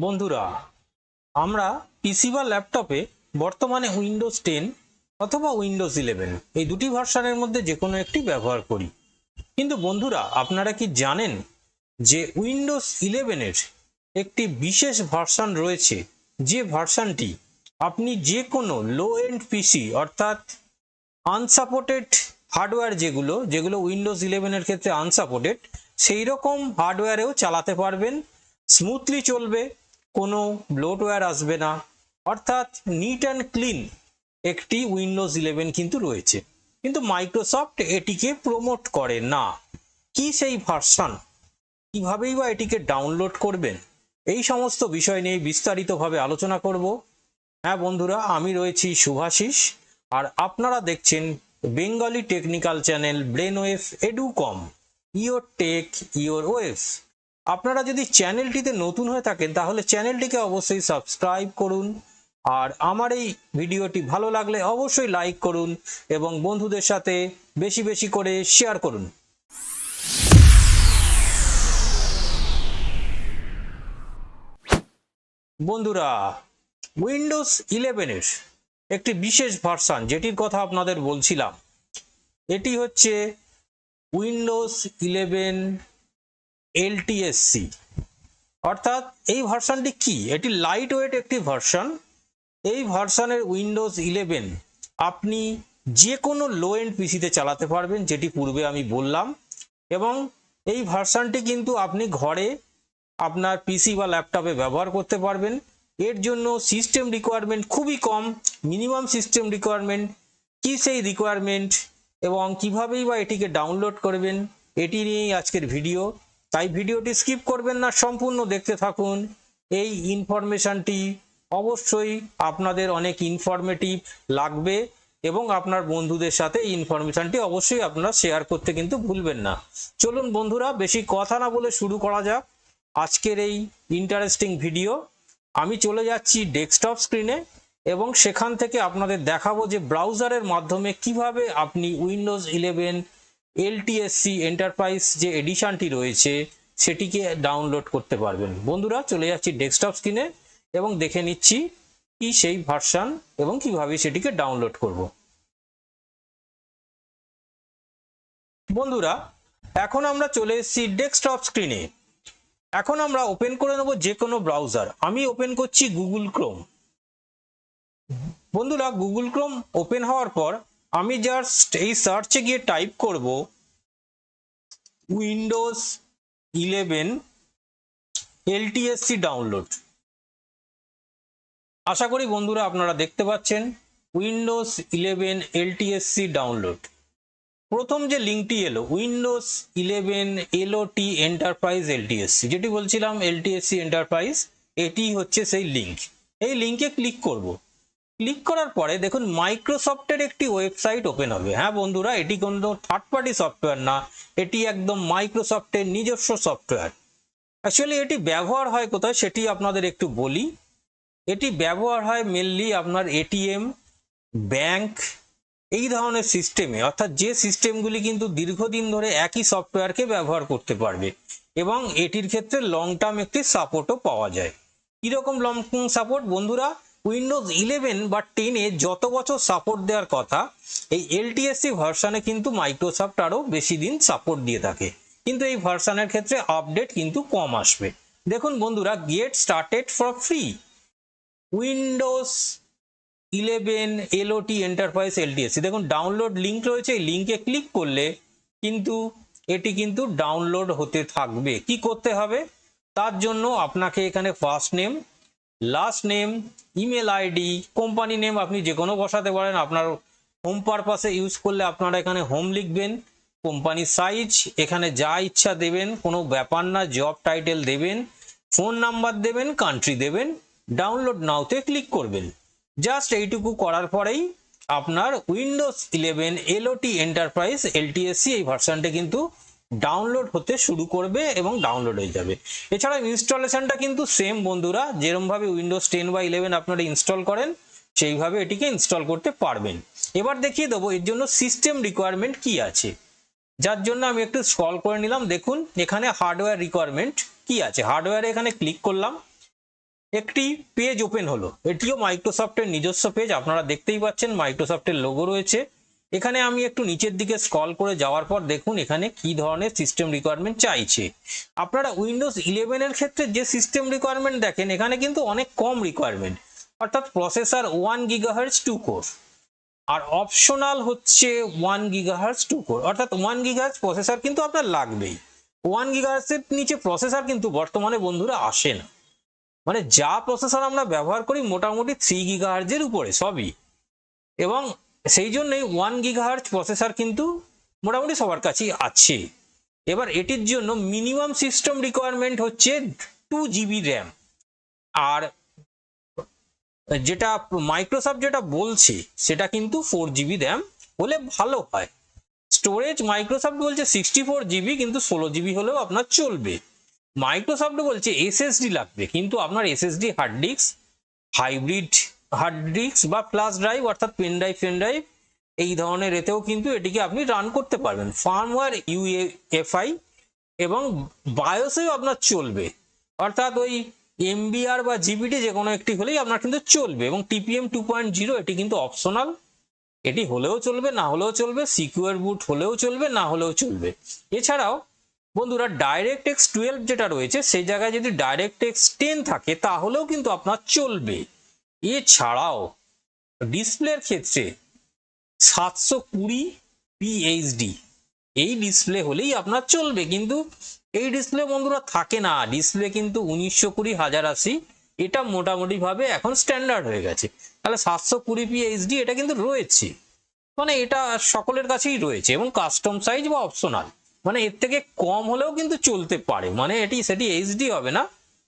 বন্ধুরা, আমরা পিসি বা ল্যাপটপে বর্তমানে উইন্ডোজ 10 অথবা উইন্ডোজ 11 এই দুটি ভার্সনের মধ্যে যে কোনো একটি ব্যবহার করি। কিন্তু বন্ধুরা, আপনারা কি জানেন যে উইন্ডোজ 11-এর একটি বিশেষ ভার্সন রয়েছে, যে ভার্সনটি আপনি যে কোনো লো এন্ড পিসি অর্থাৎ আনসাপোর্টেড হার্ডওয়্যার যেগুলো উইন্ডোজ 11-এর ক্ষেত্রে আনসাপোর্টেড, সেই রকম হার্ডওয়্যারেও চালাতে পারবেন, স্মুথলি চলবে, কোনো ব্লোটওয়্যার আসবে না, অর্থাৎ নিট অ্যান্ড ক্লিন একটি উইন্ডোজ 11 কিন্তু রয়েছে। কিন্তু মাইক্রোসফট এটিকে প্রমোট করে না। কি সেই ভার্সন, কিভাবেই বা এটিকে ডাউনলোড করবেন, এই সমস্ত বিষয় নিয়ে বিস্তারিতভাবে আলোচনা করব। হ্যাঁ বন্ধুরা, আমি রয়েছি শুভাশিস, আর আপনারা দেখছেন Bengali technical channel brainwave Educom, your tech your wave. আপনারা যদি চ্যানেলটিতে নতুন হয়ে থাকেন তাহলে চ্যানেলটিকে অবশ্যই সাবস্ক্রাইব করুন, আর আমার এই ভিডিওটি ভালো লাগলে অবশ্যই লাইক করুন এবং বন্ধুদের সাথে বেশি বেশি করে শেয়ার করুন। বন্ধুরা, উইন্ডোজ 11-এর একটি বিশেষ ভার্সন যেটির কথা আপনাদের বলছিলাম, এটি হচ্ছে উইন্ডোজ 11 এলটিএসসি। অর্থাৎ এই ভার্সনটি কি? এটি লাইট ওয়েট একটি ভার্সন। এই ভার্সনের উইন্ডোজ 11 আপনি যে কোনো লো এন্ড পিসিতে চালাতে পারবেন, যেটি পূর্বে আমি বললাম। এবং এই ভার্সনটি কিন্তু আপনি ঘরে আপনার পিসি বা ল্যাপটপে ব্যবহার করতে পারবেন। এর জন্য সিস্টেম রিকোয়ারমেন্ট খুবই কম, মিনিমাম সিস্টেম রিকোয়ারমেন্ট। কি সেই রিকোয়ারমেন্ট এবং কিভাবেই বা এটিকে ডাউনলোড করবেন, এটি নিয়েই আজকের ভিডিও। তাই ভিডিওটি স্কিপ করবেন না, সম্পূর্ণ দেখতে থাকুন। এই ইনফরমেশনটি অবশ্যই আপনাদের অনেক ইনফরমেটিভ লাগবে এবং আপনার বন্ধুদের সাথে এই ইনফরমেশনটি অবশ্যই আপনারা শেয়ার করতে কিন্তু ভুলবেন না। চলুন বন্ধুরা, বেশি কথা না বলে শুরু করা যাক আজকের এই ইন্টারেস্টিং ভিডিও। আমি চলে যাচ্ছি ডেস্কটপ স্ক্রিনে এবং সেখান থেকে আপনাদের দেখাবো যে ব্রাউজারের মাধ্যমে কিভাবে আপনি উইন্ডোজ 11 এলটিএসসি এন্টারপ্রাইজ যে এডিশনটি রয়েছে সেটিকে ডাউনলোড করতে পারবেন। বন্ধুরা, চলে যাচ্ছি ডেস্কটপ স্ক্রিনে এবং দেখে নিচ্ছি কি সেই ভার্সন এবং কিভাবে সেটিকে ডাউনলোড করব। বন্ধুরা, এখন আমরা চলে এসেছি ডেস্কটপ স্ক্রিনে। এখন আমরা ওপেন করে নেব যে কোনো ব্রাউজার। আমি ওপেন করছি গুগল ক্রোম। বন্ধুরা, গুগল ক্রোম ওপেন হওয়ার পর আমি জাস্ট এই সার্চে গিয়ে টাইপ করব উইন্ডোজ 11 এলটিএসসি ডাউনলোড। আশা করি বন্ধুরা আপনারা দেখতে পাচ্ছেন উইন্ডোজ 11 এলটিএসসি ডাউনলোড। প্রথম যে লিঙ্কটি এলো উইন্ডোজ 11 এলওটি এন্টারপ্রাইজ এলটিএসসি, যেটি বলছিলাম এলটিএসসি এন্টারপ্রাইজ, এটি হচ্ছে সেই লিঙ্ক। এই লিঙ্কে ক্লিক করব। ক্লিক করার পরে দেখুন মাইক্রোসফটের একটি ওয়েবসাইট ওপেন হবে। হ্যাঁ বন্ধুরা, এটি কোনো থার্ড পার্টি সফটওয়্যার না, এটি একদম মাইক্রোসফটের নিজস্ব সফটওয়্যার। অ্যাকচুয়ালি এটি ব্যবহার হয় কোথায় সেটি আপনাদের একটু বলি। এটি ব্যবহার হয় মেনলি আপনার এটিএম, ব্যাংক, এই ধরনের সিস্টেমে, অর্থাৎ যে সিস্টেমগুলি কিন্তু দীর্ঘদিন ধরে একই সফটওয়্যারকে ব্যবহার করতে পারবে এবং এটির ক্ষেত্রে লং টার্ম একটি সাপোর্টও পাওয়া যায়। কীরকম লং টার্ম সাপোর্ট? বন্ধুরা, উইন্ডোজ 11 বা 10-এ যত বছর সাপোর্ট দেওয়ার কথা, এই এলটিএসসি ভার্সানে কিন্তু মাইক্রোসফট আরও বেশি দিন সাপোর্ট দিয়ে থাকে, কিন্তু এই ভার্সানের ক্ষেত্রে আপডেট কিন্তু কম আসবে। দেখুন বন্ধুরা, get started for free Windows 11 IoT enterprise LTSC. দেখুন ডাউনলোড লিঙ্ক রয়েছে, এই লিঙ্কে ক্লিক করলে কিন্তু এটি কিন্তু ডাউনলোড হতে থাকবে। কি করতে হবে? তার জন্য আপনাকে এখানে first name, last name, email ID, company name আপনি যে কোনো বসাতে পারেন। আপনার হোম পারপাসে ইউজ করলে আপনারা এখানে হোম লিখবেন। কোম্পানি সাইজ এখানে যা ইচ্ছা দেবেন, কোনো ব্যাপার না। জব টাইটেল দেবেন, ফোন নাম্বার দেবেন, কান্ট্রি দেবেন, ডাউনলোড নাওতে ক্লিক করবেন। জাস্ট এইটুকু করার পরেই আপনার উইন্ডোজ 11 এলওটি এন্টারপ্রাইজ এলটিএসসি এই ভার্সনটা কিন্তু ডাউনলোড হতে শুরু করবে এবং ডাউনলোড হয়ে যাবে। এছাড়া ইনস্টলেশনটা কিন্তু সেম বন্ধুরা, যেরকমভাবে উইন্ডোজ 10 বা 11 আপনারা ইনস্টল করেন সেইভাবে এটিকে ইনস্টল করতে পারবেন। এবার দেখিয়ে দেবো এর জন্য সিস্টেম রিকোয়ারমেন্ট কি আছে, যার জন্য আমি একটু স্ক্রল করে নিলাম। দেখুন এখানে হার্ডওয়্যার রিকোয়ারমেন্ট কি আছে। হার্ডওয়্যারে এখানে ক্লিক করলাম। একটি পেজ ওপেন হলো। এটিও মাইক্রোসফটের নিজস্ব পেজ, আপনারা দেখতেই পাচ্ছেন মাইক্রোসফটের লোগো রয়েছে। এখানে আমি একটু নিচের দিকে স্ক্রল করে যাওয়ার পর দেখুন এখানে কি ধরনের সিস্টেম রিকোয়ারমেন্ট চাইছে। আপনারা উইন্ডোজ 11 এর ক্ষেত্রে যে সিস্টেম রিকোয়ারমেন্ট দেখেন এখানে কিন্তু অনেক কম রিকোয়ারমেন্ট, অর্থাৎ প্রসেসর 1 GHz 2 কোর, আর অপশনাল হচ্ছে 1 GHz 2 কোর, অর্থাৎ 1 GHz প্রসেসর কিন্তু আপনার লাগবেই। 1 GHz এর নিচে প্রসেসর কিন্তু বর্তমানে বন্ধুরা আসে না, মানে যা প্রসেসর আমরা ব্যবহার করি মোটামুটি 3 GHz এর উপরে সবই, এবং সেই জন্যই 1 GHz প্রসেসর কিন্তু মোটামুটি সবার কাছেই আছে। এবার এটির জন্য মিনিমাম সিস্টেম রিকোয়ারমেন্ট হচ্ছে 2 GB র্যাম, আর যেটা মাইক্রোসফট যেটা বলছে সেটা কিন্তু 4 GB র্যাম হলে ভালো হয়। স্টোরেজ মাইক্রোসফট বলছে 64 GB, কিন্তু 16 GB হলেও আপনার চলবে। মাইক্রোসফট বলছে SSD লাগবে, কিন্তু আপনার SSD hard disk, hybrid hard disk বা ফ্ল্যাশ ড্রাইভ অর্থাৎ পেন ড্রাইভ এই ধরনের এতেও কিন্তু এটিকে আপনি রান করতে পারবেন। ফার্মওয়্যার UEFI এবং বায়োসেও আপনার চলবে, অর্থাৎ ওই MBR বা GBT যে কোনো একটি হলেই আপনার কিন্তু চলবে। এবং TPM 2.0 এটি কিন্তু অপশনাল, এটি হলেও চলবে না হলেও চলবে, সিকিউর বুট হলেও চলবে না হলেও চলবে। এছাড়াও বন্ধুরা DirectX 12 যেটা রয়েছে সেই জায়গায় যদি DirectX 10 থাকে তাহলেও কিন্তু আপনার চলবে। এছাড়াও ডিসপ্লের ক্ষেত্রে 720 PHD এই ডিসপ্লে হলেই আপনার চলবে, কিন্তু এই ডিসপ্লে বন্ধুরা থাকে না, ডিসপ্লে কিন্তু 1920 1080 এটা মোটামুটি ভাবে এখন স্ট্যান্ডার্ড হয়ে গেছে। তাহলে 720 PHD এটা কিন্তু রয়েছে, মানে এটা সকলের কাছেই রয়েছে, এবং কাস্টম সাইজ বা অপশনাল, মানে এর থেকে কম হলেও কিন্তু চলতে পারে, মানে সেটি এইচডি হবে না,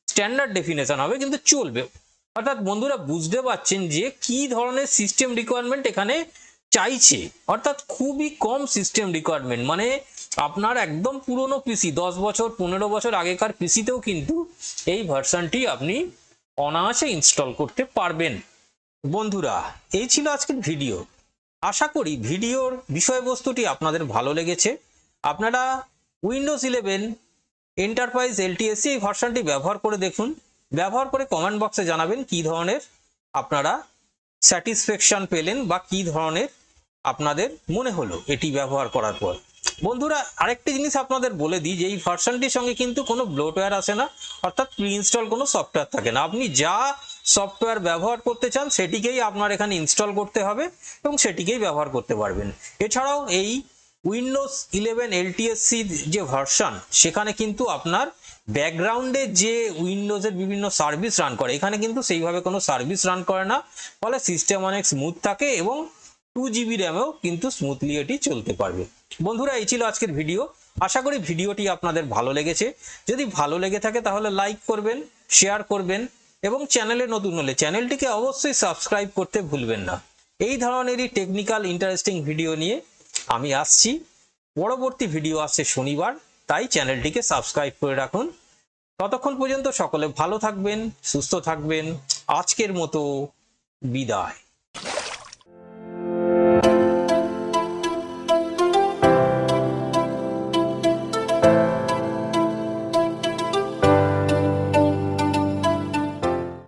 স্ট্যান্ডার্ড ডেফিনেশন হবে কিন্তু চলবে। অর্থাৎ বন্ধুরা বুঝতে পারছেন যে কি ধরনের সিস্টেম রিকোয়ারমেন্ট এখানে চাইছে, অর্থাৎ খুবই কম সিস্টেম রিকোয়ারমেন্ট, মানে আপনার একদম পুরনো পিসি 10 বছর 15 বছর আগেকার পিসিতেও কিন্তু এই ভার্সনটি আপনি অনায়াসে ইনস্টল করতে পারবেন। বন্ধুরা এই ছিল আজকের ভিডিও, আশা করি ভিডিওর বিষয়বস্তুটি আপনাদের ভালো লেগেছে। আপনারা উইন্ডোজ 11 এন্টারপ্রাইজ LTSC এই ভার্সনটি ব্যবহার করে দেখুন, ব্যবহার করে কমেন্ট বক্সে জানাবেন কি ধরনের আপনারা স্যাটিসফ্যাকশন পেলেন বা কি ধরনের আপনাদের মনে হলো এটি ব্যবহার করার পর। বন্ধুরা আরেকটি জিনিস আপনাদের বলে দিই যে এই ভার্সনটির সঙ্গে কিন্তু কোনো ব্লোটওয়্যার আসে না, অর্থাৎ প্রি ইনস্টল কোনো সফটওয়্যার থাকে না। আপনি যা সফটওয়্যার ব্যবহার করতে চান সেটিকেই আপনার এখানে ইনস্টল করতে হবে এবং সেটিকেই ব্যবহার করতে পারবেন। এছাড়াও এই উইন্ডোজ 11 LTSC যে ভার্সন সেখানে কিন্তু আপনার ব্যাকগ্রাউন্ডে যে উইন্ডোজের বিভিন্ন সার্ভিস রান করে এখানে কিন্তু সেইভাবে কোনো সার্ভিস রান করে না, ফলে সিস্টেম অনেক স্মুথ থাকে এবং 2 GB র্যামেও কিন্তু স্মুথলি এটি চলতে পারবে। বন্ধুরা এই ছিল আজকের ভিডিও, আশা করি ভিডিওটি আপনাদের ভালো লেগেছে। যদি ভালো লেগে থাকে তাহলে লাইক করবেন, শেয়ার করবেন এবং চ্যানেলে নতুন হলে চ্যানেলটিকে অবশ্যই সাবস্ক্রাইব করতে ভুলবেন না। এই ধরনেরই টেকনিক্যাল ইন্টারেস্টিং ভিডিও নিয়ে আমি আসছি, পরবর্তী ভিডিও আসছে শনিবার, তাই চ্যানেলটিকে সাবস্ক্রাইব করে রাখুন। ততক্ষণ পর্যন্ত সকলে ভালো থাকবেন, সুস্থ থাকবেন। আজকের মতো বিদায়।